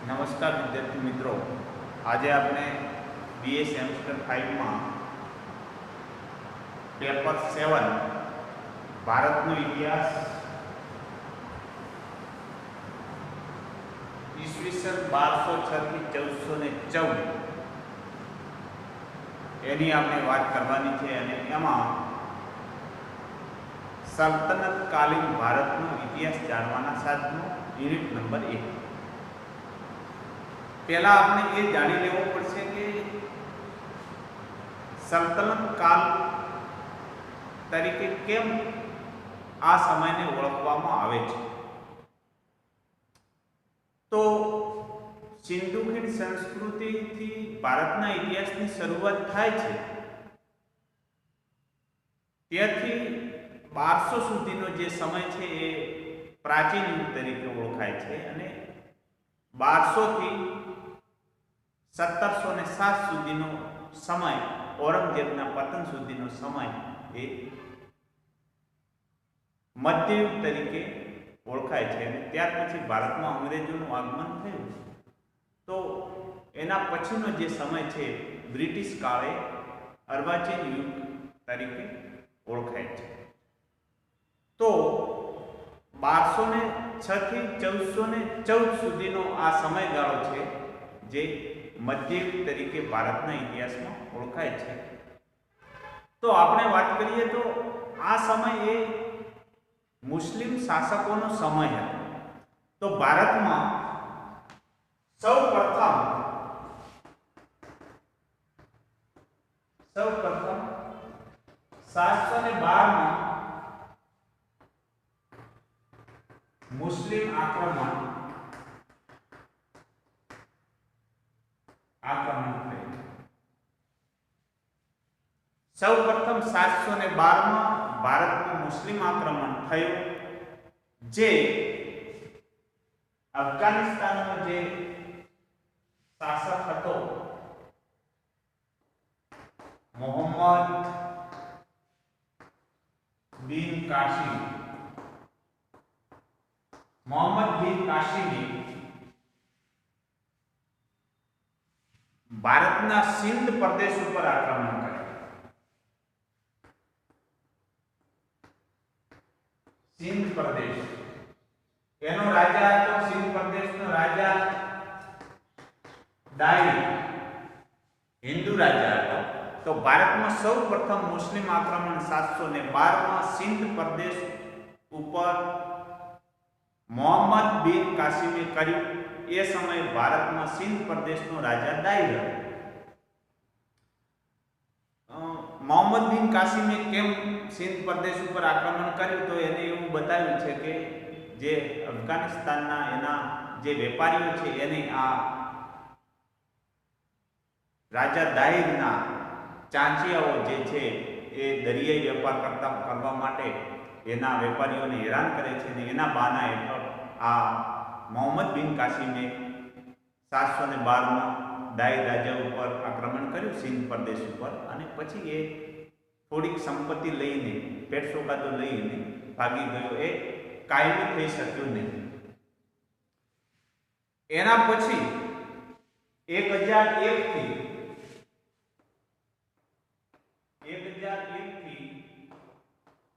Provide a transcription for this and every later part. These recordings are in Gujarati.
નમસ્કાર વિદ્યાર્થી મિત્રો, આજે આપણે BA સેમેસ્ટર 5 માં પેપર 7 ભારતનો ઇતિહાસ ઈસવીસન 1206 થી 1414 એની આપણે વાત કરવાની છે અને એમાં સલ્તનતકાલીન ભારતનો ઇતિહાસ જાણવાના સાધનો યુનિટ નંબર 1। पहला आपने ये जानी लेवो पड़शे कि सल्तनत काल तरीके केम आ समय ने ओळखवामां आवे छे। तो सिंधु खीण संस्कृति थी भारतना इतिहासनी शरूआत थाय छे, त्याथी 1200 सुधीनो जे समय छे ए प्राचीन युग तरीके ओळखाय छे अने 1200 थी 1707 सुधीनो समय औरंगजेबना पतन सुधीनो समय ए मध्ययुग तरीके ओळखाय छे। त्यार पछी भारतमां अंग्रेजोनुं आगमन थयुं, तो एना पछीनो जे समय छे ब्रिटिश काळे अर्वाचीन युग तरीके ओळखाय छे। तो 1206 થી 1414 सुधीनो आ समयगाळो छे जे मध्ययुग तरीके भारतना इतिहासमां ओळखाय छे। तो आपणे वात करीए तो आ समय ए मुस्लिम शासकोनो समय हतो। तो भारतमां सौ प्रथम 712 में मुस्लिम आक्रमण थयुं। सौ प्रथम 712 में भारत में मुस्लिम आक्रमण थयुं, जे अफगानिस्तान में जे शासक हतो मोहम्मद बिन कासिमी भारतना सिंध प्रदेश पर आक्रमण कर्युं। सिंध प्रदेश एनो राजा हतो, सिंध प्रदेशनो राजा डाई हिंदू राजा हतो। तो भारत में सौ प्रथम मुस्लिम आक्रमण 712 में सिंध प्रदेश ऊपर मोहम्मद बिन कासिमे कर्युं। ए समय भारत में सिंध प्रदेशनो राजा डाई हतो। मोहम्मद बिन कासिमे केम सिंध प्रदेश पर आक्रमण कर्युं, तो एने एवुं बताव्युं छे के जे अफगानिस्तानना एना जे वेपारीओ छे एने आ राजा दाहिरना चांचियाओ जे छे ए दरियाई वेपार करवा माटे एना वेपारीओने हैरान करे छे ने एना बहाना हेठळ आ मोहम्मद बिन कासिमे 712 में दाई राजा पर आक्रमण कर्युं सिंध प्रदेश पर अने पछी ए थोड़ीक संपत्ति लईने पेट सोगादो लईने भागी गयो। ए कायमी थई शक्युं नहीं। एना पछी 1001 थी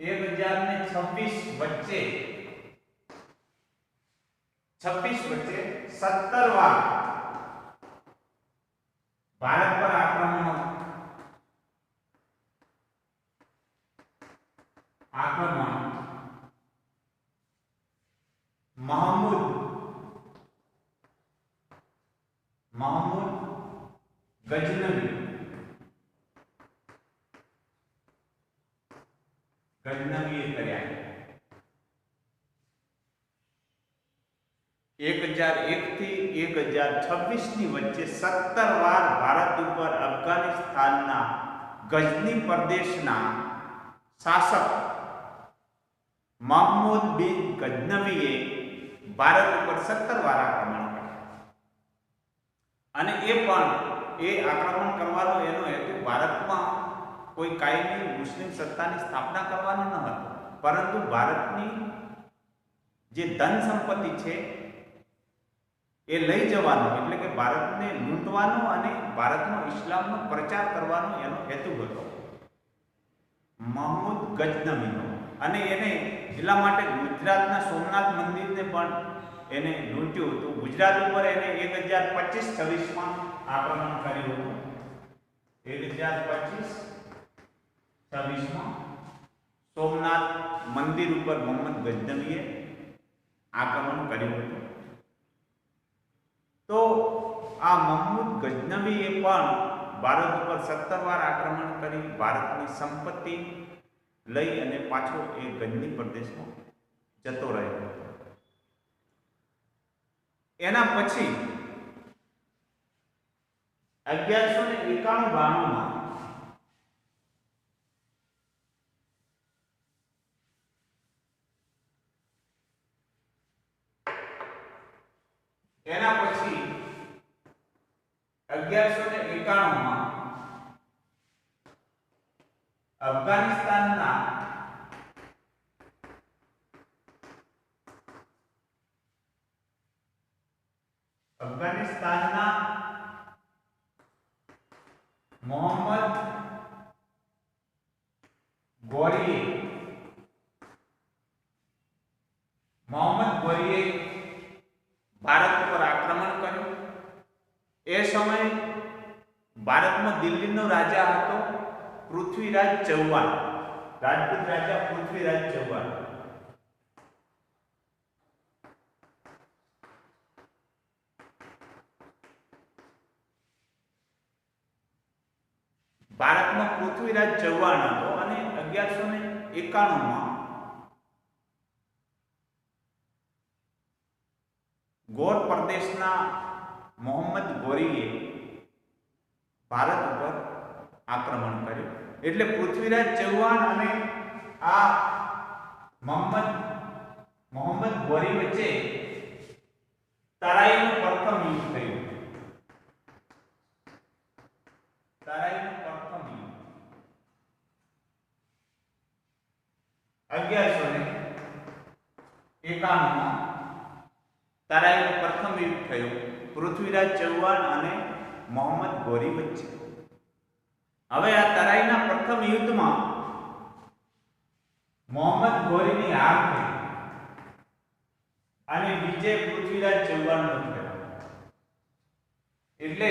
1026 वच्चे 17 बार भारत पर आक्रमण महमूद गजनवी कर्या। 1001 थी 1026 ની વચ્ચે 17 વાર ભારત ઉપર અફઘાનિસ્તાનના ગજની પ્રદેશના શાસક महमूद बिन गजनवीए भारत पर 17 વાર આક્રમણ કર્યું અને એ આક્રમણ કરવાનો એનો હેતુ ભારતમાં કોઈ કાયમી મુસ્લિમ સત્તાની સ્થાપના કરવાનો ન હતો, પરંતુ ભારતની જે ધન સંપત્તિ છે એ લઈ જવાનો એટલે કે ભારતને લૂંટવાનો અને ભારતનો ઇસ્લામનો પ્રચાર કરવાનો એનો હેતુ હતો મહમૂદ ગજનવીનો. અને એને એટલા માટે ગુજરાતના સોમનાથ મંદિરને પણ એને લૂંટ્યું હતું. ગુજરાત ઉપર એને 1025-26માં આક્રમણ કર્યું હતું. 1025-26માં સોમનાથ મંદિર ઉપર મોહમ્મદ ગજનવીએ આક્રમણ કર્યું હતું. તો આ મહમૂદ ગજનવીએ પણ ભારત ઉપર 17 વાર આક્રમણ કરી ભારતની સંપત્તિ લઈ અને પાછો એ ગજની પ્રદેશમાં જતો રહ્યો હતો. એના પછી 1191-92માં એના પછી 1191માં અફઘાનિસ્તાનના મોહમ્મદ ગોરીએ ભારત ઉપર આક્રમણ કર્યું. એ સમયે ભારતમાં દિલ્હીનો રાજા હતો પૃથ્વીરાજ ચૌહાણ, રાજપૂત રાજા પૃથ્વીરાજ ચૌહાણ. ભારતમાં પૃથ્વીરાજ ચૌહાણ હતો અને 1191માં ગોર પ્રદેશના મોહમ્મદ ગોરીએ ભારત ઉપર આક્રમણ કર્યું. એટલે પૃથ્વીરાજ ચૌહાણ અને આ મોહમ્મદ ગોરી વચ્ચે તરાઈનું પ્રથમ યુદ્ધ થયું. તરાઈનું પ્રથમ યુદ્ધ 1191માં તરાઈનું પ્રથમ યુદ્ધ થયું પૃથ્વીરાજ ચૌહાણ અને મોહમ્મદ ગોરી વચ્ચે. હવે આ તરાઈના પ્રથમ યુદ્ધમાં મોહમ્મદ ગોરીની હાર થઈ અને વિજય પૃથ્વીરાજ ચૌહાણનો થયો. એટલે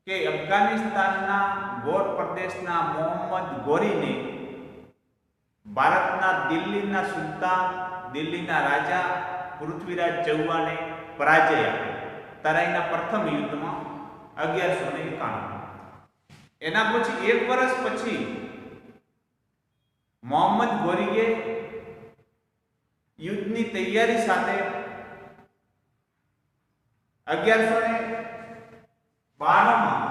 કે અફઘાનિસ્તાનના ગોર પ્રદેશના મોહમ્મદ ગોરીને ભારતના દિલ્હીના સુલતાન, દિલ્હીના રાજા પૃથ્વીરાજ ચૌહાણે પરાજય આપ્યો તરાઈના પ્રથમ યુદ્ધમાં 1191. એના પછી 1 વર્ષ પછી મોહમ્મદ ગોરીએ યુદ્ધની તૈયારી સાથે 1192માં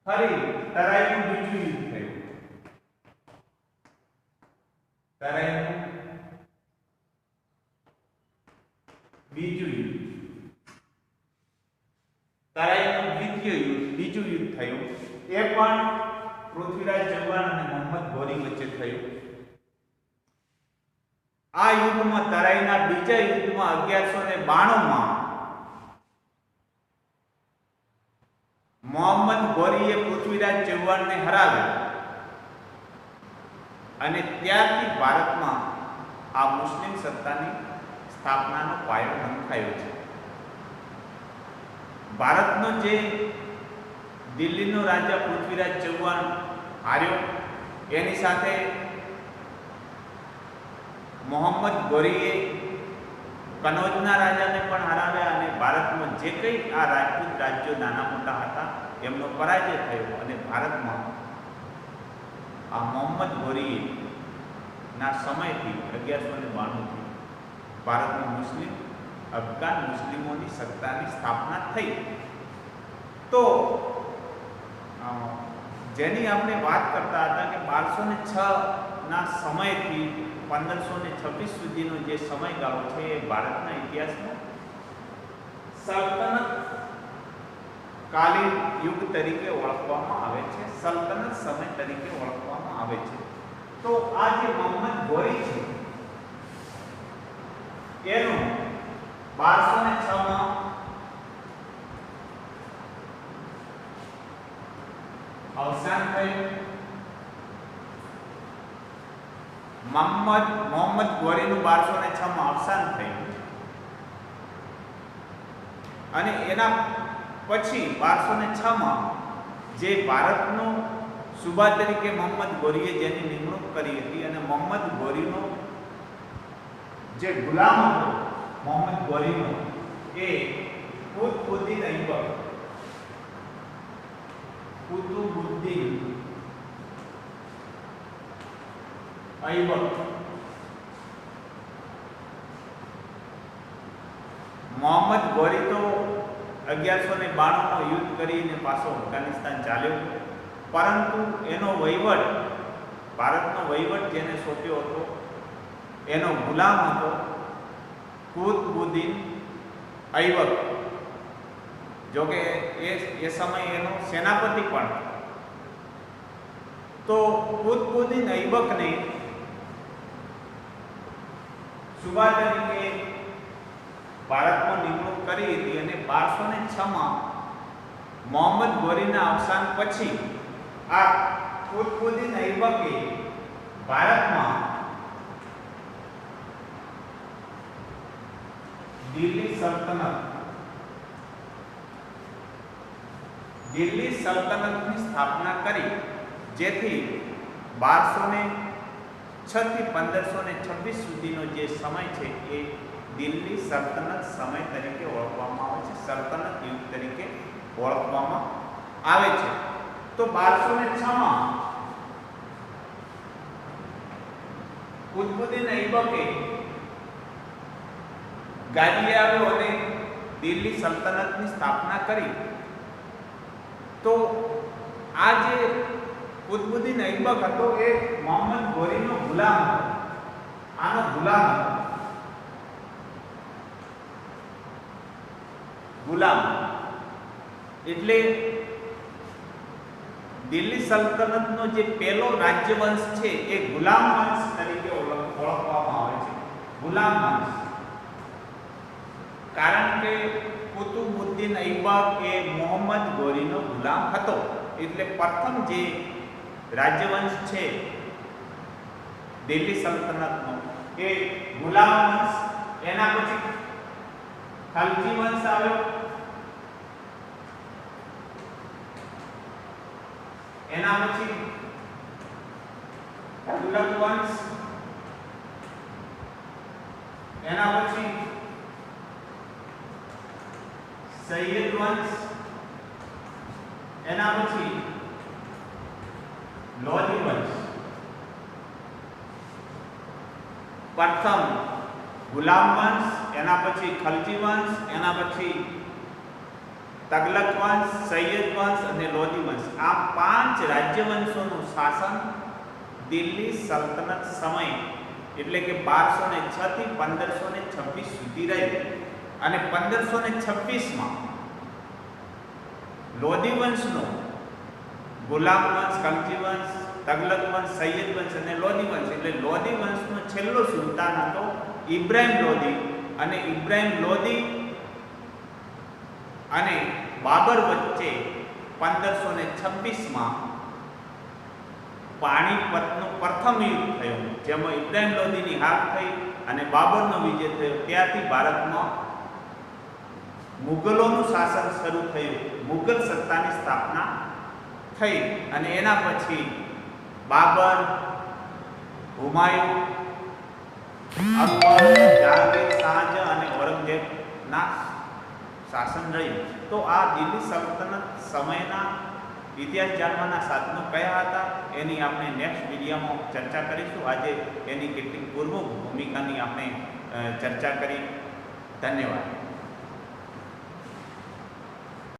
ફરી તરાઈનું બીજું યુદ્ધ થયું. તરાઈનું બીજું યુદ્ધ, તરાઈનું બીજું યુદ્ધ થયું. એ પણ પૃથ્વીરાજ ચૌહાણ અને મોહમ્મદ ગોરી વચ્ચે થયું. આ યુદ્ધમાં તરાઈના બીજા યુદ્ધમાં 1192માં મોહમ્મદ ગોરીએ પૃથ્વીરાજ ચૌહાણને હરાવ્યો અને ત્યારથી ભારતમાં આ મુસ્લિમ સત્તાની સ્થાપનાનો પાયો નંખાયો છે. ભારતનો જે દિલ્હીનો રાજા પૃથ્વીરાજ ચૌહાણ હાર્યો, એની સાથે મોહમ્મદ ગોરીએ કનોજના રાજાને પણ હરાવ્યા અને ભારતમાં જે કંઈ આ રાજપૂત રાજ્યો નાના મોટા હતા એમનો પરાજય થયો અને ભારતમાં આ મોહમ્મદ ગોરીએ ના સમયથી 1192થી ભારતમાં અફઘાન મુસ્લિમોની સત્તાની સ્થાપના થઈ. તો જેની આપણે વાત કરતા હતા કે 1206ના સમયથી 1526 સુધીનો જે સમયગાળો છે એ ભારતના ઇતિહાસમાં સલ્તનત કાલીન યુગ તરીકે ઓળખવામાં આવે છે, સલ્તનત સમય તરીકે ઓળખવામાં આવે છે. તો આ જે મોહમ્મદ ગોરી છે એનું 1206 માં અવસાન થયું. મોહમ્મદ ગોરીનું 1206 માં અવસાન થયું અને એના પછી 1206 માં જે ભારતનો સુબા તરીકે મોહમ્મદ ગોરીએ જેની નિમણૂક કરી હતી અને મોહમ્મદ ગોરીનો જે ગુલામ હતો મોહમ્મદ ગોરીનો એ કુતુબુદ્દીન ઐબક મોહમ્મદ ગોરી તો 1192 માં યુદ્ધ કરીને પાછો અફઘાનિસ્તાન ચાલ્યો, પરંતુ એનો વહીવટ ભારતનો વહીવટ જેને સોંપ્યો હતો એનો ગુલામ હતો કુતુબુદ્દીન ઐબક. જોકે એ સમયે એનો સેનાપતિ પણ. તો કુતુબુદ્દીન ઐબકને સુબા તરીકે ભારતમાં નિમણૂક કરી હતી અને 1206 માં મોહમ્મદ ગોરીના અવસાન પછી આ કુતુબુદ્દીન ઐબકે ભારતમાં દિલ્હી સલ્તનતની સ્થાપના કરી, જેથી 1206 થી 1526 સુધીનો જે સમય છે એ દિલ્હી સલ્તનત સમય તરીકે ઓળખવામાં આવે છે, સલ્તનત યુગ તરીકે ઓળખવામાં આવે છે. તો 1206 માં કુતુબુદ્દીન ઐબકે ગાદીએ આવ્યો અને દિલ્હી સલ્તનતની સ્થાપના કરી. તો આ જે કુતુબુદ્દીન ઐબક હતો એ મોહમ્મદ ગોરીનો ગુલામ હતો, આનો ગુલામ હતો. ગુલામ એટલે દિલ્હી સલ્તનતનો જે પહેલો રાજ્યવંશ છે એ ગુલામ વંશ તરીકે ઓળખવામાં આવે છે. ગુલામ વંશ, કારણ કે કુતુબુદ્દીન ઐબક એ મોહમ્મદ ગોરીનો ગુલામ હતો, એટલે પ્રથમ જે રાજ્યવંશ છે દિલ્હી સલ્તનતનો એ ગુલામ વંશ. એના પછી ખલજી વંશ આવ્યો, એના પછી તુગલક વંશ, એના પછી સૈયદ વંશ, એના પછી લોધી વંશ. પ્રથમ ગુલામ વંશ, એના પછી ખલજી વંશ, એના પછી તગલક વંશ, સૈયદ વંશ અને લોધી વંશ. આ 5 રાજ્યવંશોનું શાસન દિલ્હી સલ્તનત સમય એટલે કે 1206 થી 1526 સુધી રહ્યું અને 1526 માં લોધી વંશનો ગુલામ વંશ, ખલજી વંશ, તગલક વંશ, સૈયદ વંશ અને લોધી વંશ એટલે લોધી વંશનો છેલ્લો સુલતાન હતો ઇબ્રાહિમ લોધી. અને ઇબ્રાહિમ લોધી અને બાબર વચ્ચે 1526 માં પાણીપતનું પ્રથમ યુદ્ધ થયું, જેમાં ઇબ્રાહિમ લોધીની હાર થઈ અને બાબરનો વિજય થયો. ત્યારથી ભારતમાં મુગલોનું શાસન શરૂ થયું, મુગલ સત્તાની સ્થાપના થઈ અને એના પછી બાબર, હુમાયુન, અકબર, જહાંગીર, શાહજહાં અને ઔરંગઝેબના શાસન રહ્યું. તો આ દિલ્હી સલ્તનત સમયના ઇતિહાસ જાણવાના સાધનો કયા હતા એની આપણે નેક્સ્ટ વિડીયોમાં ચર્ચા કરીશું. આજે એની કેટલીક પૂર્વ ભૂમિકાની આપણે ચર્ચા કરી. ધન્યવાદ.